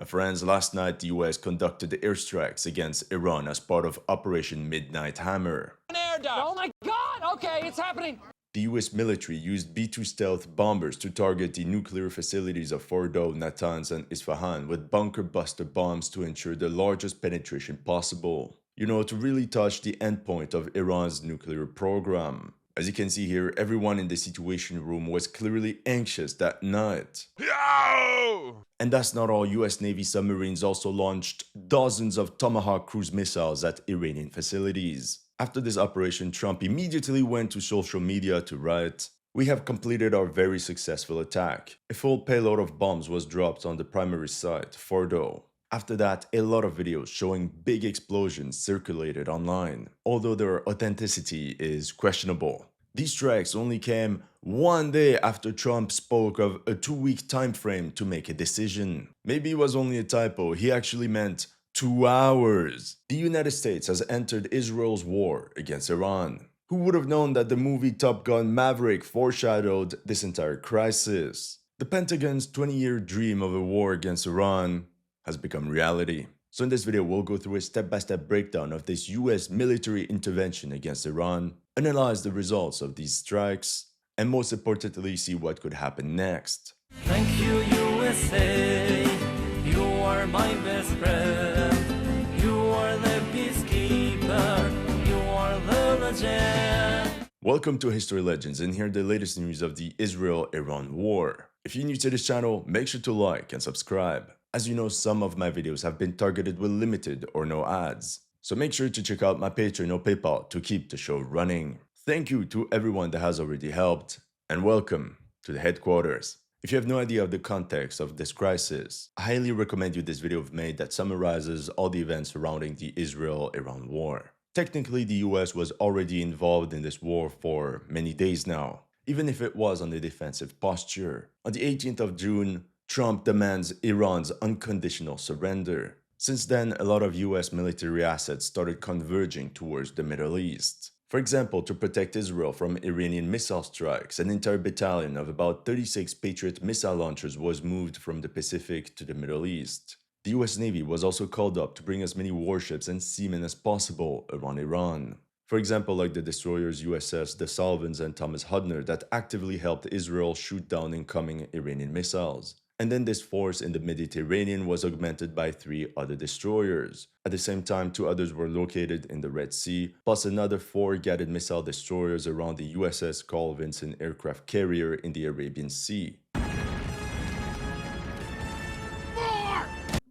Friends, last night the US conducted airstrikes against Iran as part of Operation Midnight Hammer. An air duct. Oh my God! Okay, it's happening. The US military used B-2 stealth bombers to target the nuclear facilities of Fordow, Natanz and Isfahn with bunker buster bombs to ensure the largest penetration possible. To really touch the endpoint of Iran's nuclear program. As you can see here, everyone in the situation room was clearly anxious that night. No! And that's not all. US Navy submarines also launched dozens of Tomahawk cruise missiles at Iranian facilities. After this operation, Trump immediately went to social media to write, "We have completed our very successful attack. A full payload of bombs was dropped on the primary site, Fordow." After that, a lot of videos showing big explosions circulated online, although their authenticity is questionable. These strikes only came one day after Trump spoke of a 2-week time frame to make a decision. Maybe it was only a typo, he actually meant 2 hours. The United States has entered Israel's war against Iran. Who would have known that the movie Top Gun Maverick foreshadowed this entire crisis? The Pentagon's 20-year dream of a war against Iran has become reality. So in this video, we'll go through a step-by-step breakdown of this US military intervention against Iran, analyze the results of these strikes, and most importantly, see what could happen next. Thank you, USA. You are my best friend. You are the peacekeeper. You are the legend. Welcome to History Legends, and here are the latest news of the Israel-Iran war. If you're new to this channel, make sure to like and subscribe. As you know, some of my videos have been targeted with limited or no ads. So make sure to check out my Patreon or PayPal to keep the show running. Thank you to everyone that has already helped, and welcome to the headquarters. If you have no idea of the context of this crisis, I highly recommend you this video I've made that summarizes all the events surrounding the Israel-Iran war. Technically, the US was already involved in this war for many days now, even if it was on a defensive posture. On the 18th of June, Trump demands Iran's unconditional surrender. Since then, a lot of US military assets started converging towards the Middle East. For example, to protect Israel from Iranian missile strikes, an entire battalion of about 36 Patriot missile launchers was moved from the Pacific to the Middle East. The US Navy was also called up to bring as many warships and seamen as possible around Iran. For example, like the destroyers USS De Salvans and Thomas Hudner that actively helped Israel shoot down incoming Iranian missiles. And then this force in the Mediterranean was augmented by 3 other destroyers. At the same time, 2 others were located in the Red Sea, plus another 4 guided missile destroyers around the USS Carl Vinson aircraft carrier in the Arabian Sea.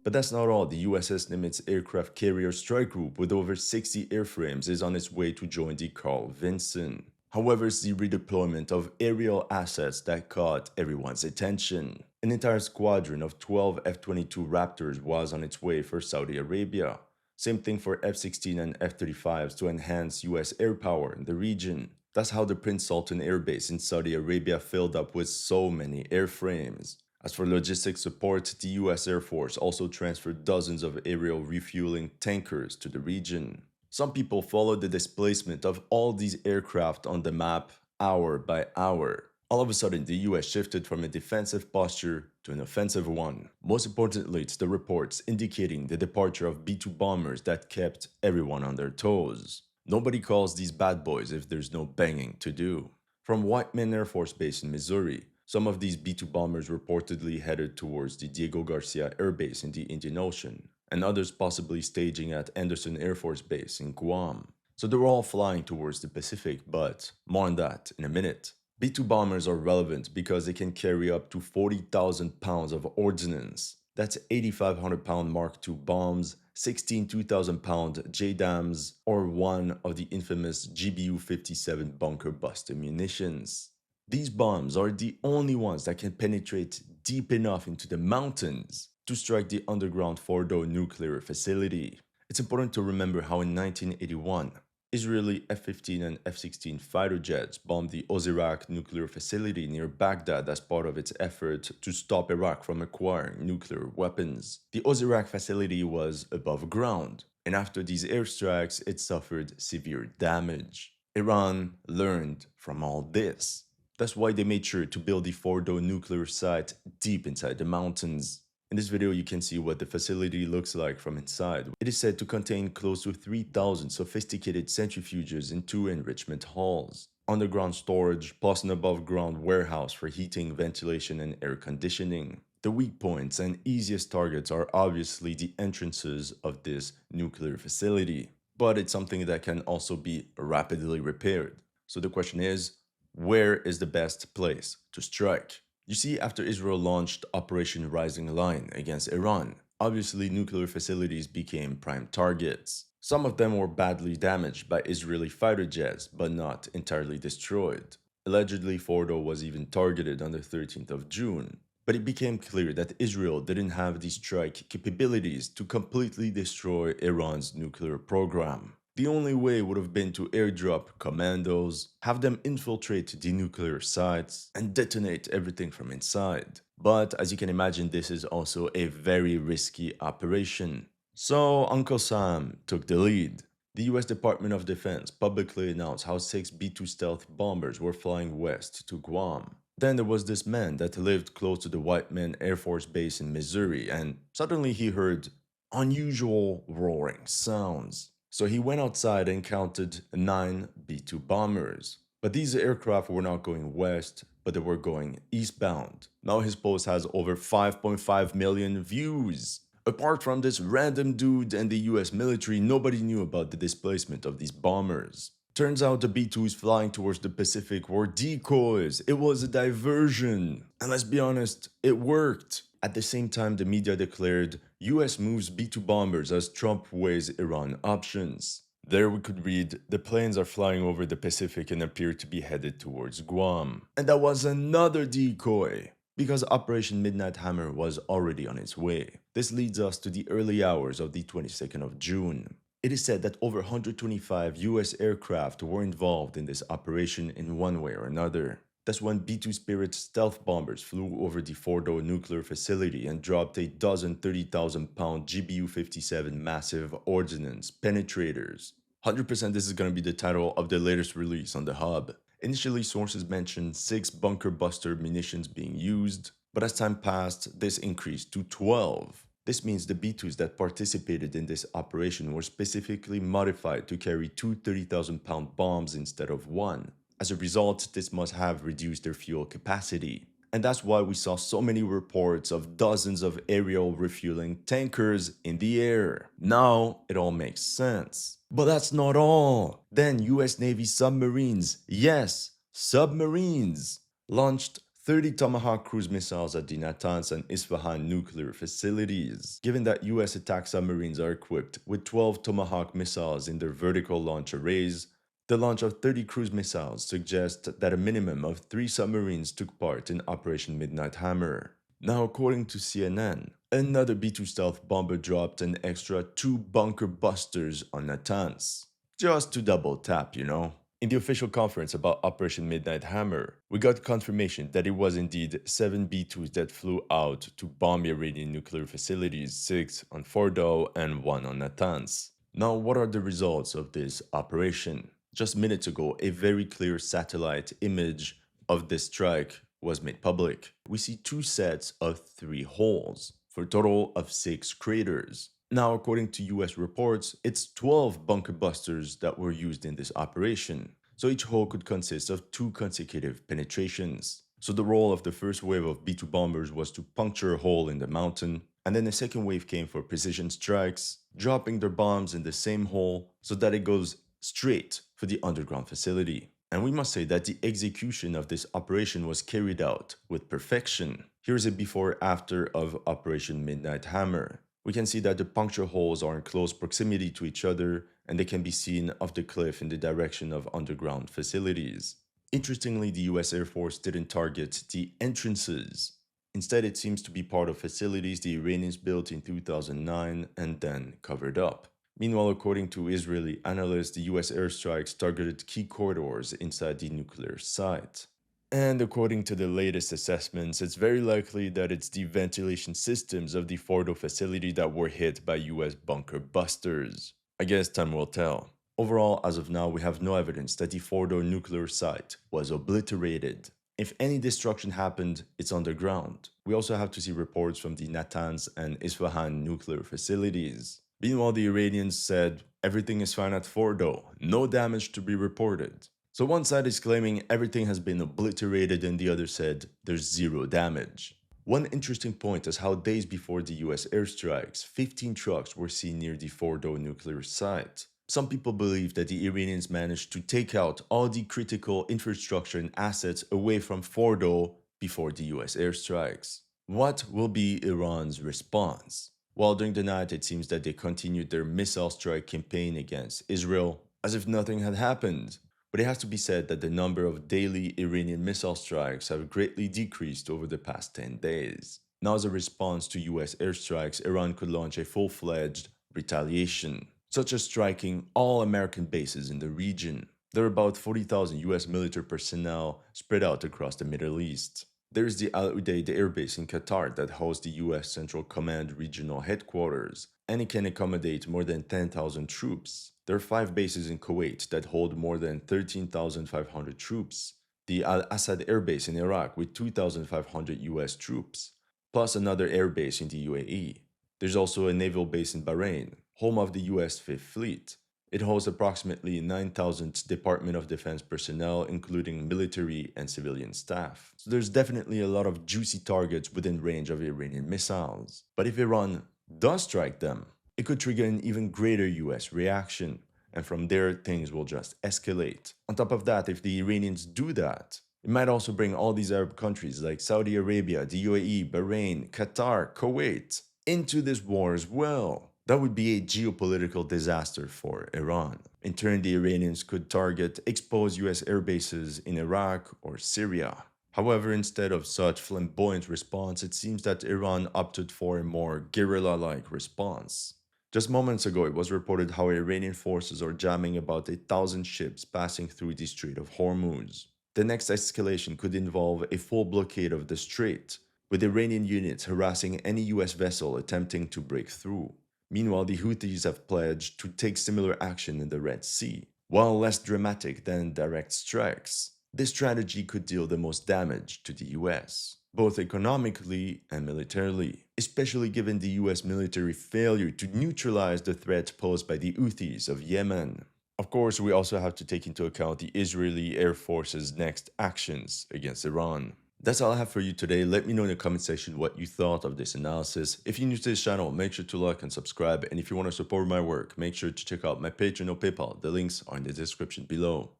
But that's not all. The USS Nimitz aircraft carrier strike group with over 60 airframes is on its way to join the Carl Vinson. However, it's the redeployment of aerial assets that caught everyone's attention. An entire squadron of 12 F-22 Raptors was on its way for Saudi Arabia. Same thing for F-16 and F-35s to enhance US air power in the region. That's how the Prince Sultan Air Base in Saudi Arabia filled up with so many airframes. As for logistics support, the US Air Force also transferred dozens of aerial refueling tankers to the region. Some people followed the displacement of all these aircraft on the map hour by hour. All of a sudden, the US shifted from a defensive posture to an offensive one. Most importantly, it's the reports indicating the departure of B-2 bombers that kept everyone on their toes. Nobody calls these bad boys if there's no banging to do. From Whiteman Air Force Base in Missouri, some of these B-2 bombers reportedly headed towards the Diego Garcia Air Base in the Indian Ocean, and others possibly staging at Anderson Air Force Base in Guam. So they were all flying towards the Pacific, but more on that in a minute. B-2 bombers are relevant because they can carry up to 40,000 pounds of ordnance. That's 8,500 pound Mark II bombs, 16 2,000 pound JDAMs, or one of the infamous GBU-57 bunker buster munitions. These bombs are the only ones that can penetrate deep enough into the mountains to strike the underground Fordow nuclear facility. It's important to remember how in 1981, Israeli F-15 and F-16 fighter jets bombed the Osirak nuclear facility near Baghdad as part of its effort to stop Iraq from acquiring nuclear weapons. The Osirak facility was above ground, and after these airstrikes, it suffered severe damage. Iran learned from all this. That's why they made sure to build the Fordow nuclear site deep inside the mountains. In this video, you can see what the facility looks like from inside. It is said to contain close to 3,000 sophisticated centrifuges in 2 enrichment halls, underground storage, plus an above-ground warehouse for heating, ventilation, and air conditioning. The weak points and easiest targets are obviously the entrances of this nuclear facility, but it's something that can also be rapidly repaired. So the question is, where is the best place to strike? You see, after Israel launched Operation Rising Lion against Iran, obviously nuclear facilities became prime targets. Some of them were badly damaged by Israeli fighter jets, but not entirely destroyed. Allegedly, Fordow was even targeted on the 13th of June. But it became clear that Israel didn't have the strike capabilities to completely destroy Iran's nuclear program. The only way would have been to airdrop commandos, have them infiltrate the nuclear sites, and detonate everything from inside. But as you can imagine, this is also a very risky operation. So Uncle Sam took the lead. The US Department of Defense publicly announced how 6 B-2 stealth bombers were flying west to Guam. Then there was this man that lived close to the Whiteman Air Force Base in Missouri, and suddenly he heard unusual roaring sounds. So he went outside and counted 9 B-2 bombers. But these aircraft were not going west, but they were going eastbound. Now his post has over 5.5 million views. Apart from this random dude and the US military, nobody knew about the displacement of these bombers. Turns out the B-2s flying towards the Pacific were decoys. It was a diversion. And let's be honest, it worked. At the same time, the media declared US moves B-2 bombers as Trump weighs Iran options. There we could read, the planes are flying over the Pacific and appear to be headed towards Guam. And that was another decoy, because Operation Midnight Hammer was already on its way. This leads us to the early hours of the 22nd of June. It is said that over 125 US aircraft were involved in this operation in one way or another. That's when B-2 Spirit stealth bombers flew over the Fordow nuclear facility and dropped a dozen 30,000-pound GBU-57 massive ordnance penetrators. 100% this is going to be the title of the latest release on the hub. Initially, sources mentioned 6 bunker buster munitions being used, but as time passed, this increased to 12. This means the B-2s that participated in this operation were specifically modified to carry 2 30,000-pound bombs instead of 1. As a result, this must have reduced their fuel capacity. And that's why we saw so many reports of dozens of aerial refueling tankers in the air. Now, it all makes sense. But that's not all. Then US Navy submarines, yes, submarines, launched 30 Tomahawk cruise missiles at the Natanz and Isfahn nuclear facilities. Given that US attack submarines are equipped with 12 Tomahawk missiles in their vertical launch arrays, the launch of 30 cruise missiles suggests that a minimum of 3 submarines took part in Operation Midnight Hammer. Now, according to CNN, another B-2 stealth bomber dropped an extra 2 bunker busters on Natanz. Just to double tap, you know. In the official conference about Operation Midnight Hammer, we got confirmation that it was indeed 7 B-2s that flew out to bomb Iranian nuclear facilities, 6 on Fordow and 1 on Natanz. Now, what are the results of this operation? Just minutes ago, a very clear satellite image of this strike was made public. We see 2 sets of 3 holes, for a total of 6 craters. Now, according to US reports, it's 12 bunker busters that were used in this operation. So each hole could consist of 2 consecutive penetrations. So the role of the first wave of B-2 bombers was to puncture a hole in the mountain, and then the second wave came for precision strikes, dropping their bombs in the same hole so that it goes straight for the underground facility. And we must say that the execution of this operation was carried out with perfection. Here's a before-after of Operation Midnight Hammer. We can see that the puncture holes are in close proximity to each other, and they can be seen off the cliff in the direction of underground facilities. Interestingly, the US Air Force didn't target the entrances. Instead, it seems to be part of facilities the Iranians built in 2009 and then covered up. Meanwhile, according to Israeli analysts, the US airstrikes targeted key corridors inside the nuclear site. And according to the latest assessments, it's very likely that it's the ventilation systems of the Fordow facility that were hit by US bunker busters. I guess time will tell. Overall, as of now, we have no evidence that the Fordow nuclear site was obliterated. If any destruction happened, it's underground. We also have to see reports from the Natanz and Isfahn nuclear facilities. Meanwhile, the Iranians said everything is fine at Fordow, no damage to be reported. So one side is claiming everything has been obliterated and the other said there's zero damage. One interesting point is how days before the US airstrikes, 15 trucks were seen near the Fordow nuclear site. Some people believe that the Iranians managed to take out all the critical infrastructure and assets away from Fordow before the US airstrikes. What will be Iran's response? Well, during the night, it seems that they continued their missile strike campaign against Israel as if nothing had happened. But it has to be said that the number of daily Iranian missile strikes have greatly decreased over the past 10 days. Now, as a response to US airstrikes, Iran could launch a full-fledged retaliation, such as striking all American bases in the region. There are about 40,000 US military personnel spread out across the Middle East. There is the Al Udeid Air Base in Qatar that hosts the US Central Command Regional Headquarters, and it can accommodate more than 10,000 troops. There are 5 bases in Kuwait that hold more than 13,500 troops. The Al-Assad Air Base in Iraq with 2,500 US troops, plus another air base in the UAE. There's also a naval base in Bahrain, home of the US Fifth Fleet. It hosts approximately 9,000 Department of Defense personnel, including military and civilian staff. So there's definitely a lot of juicy targets within range of Iranian missiles. But if Iran does strike them, it could trigger an even greater US reaction, and from there things will just escalate. On top of that, if the Iranians do that, it might also bring all these Arab countries like Saudi Arabia, the UAE, Bahrain, Qatar, Kuwait into this war as well. That would be a geopolitical disaster for Iran. In turn, the Iranians could target exposed US air bases in Iraq or Syria. However, instead of such flamboyant response, it seems that Iran opted for a more guerrilla-like response. Just moments ago, it was reported how Iranian forces are jamming about 1,000 ships passing through the Strait of Hormuz. The next escalation could involve a full blockade of the strait, with Iranian units harassing any US vessel attempting to break through. Meanwhile, the Houthis have pledged to take similar action in the Red Sea. While less dramatic than direct strikes, this strategy could deal the most damage to the US, both economically and militarily, especially given the US military failure to neutralize the threat posed by the Houthis of Yemen. Of course, we also have to take into account the Israeli Air Force's next actions against Iran. That's all I have for you today. Let me know in the comment section what you thought of this analysis. If you're new to this channel, make sure to like and subscribe. And if you want to support my work, make sure to check out my Patreon or PayPal. The links are in the description below.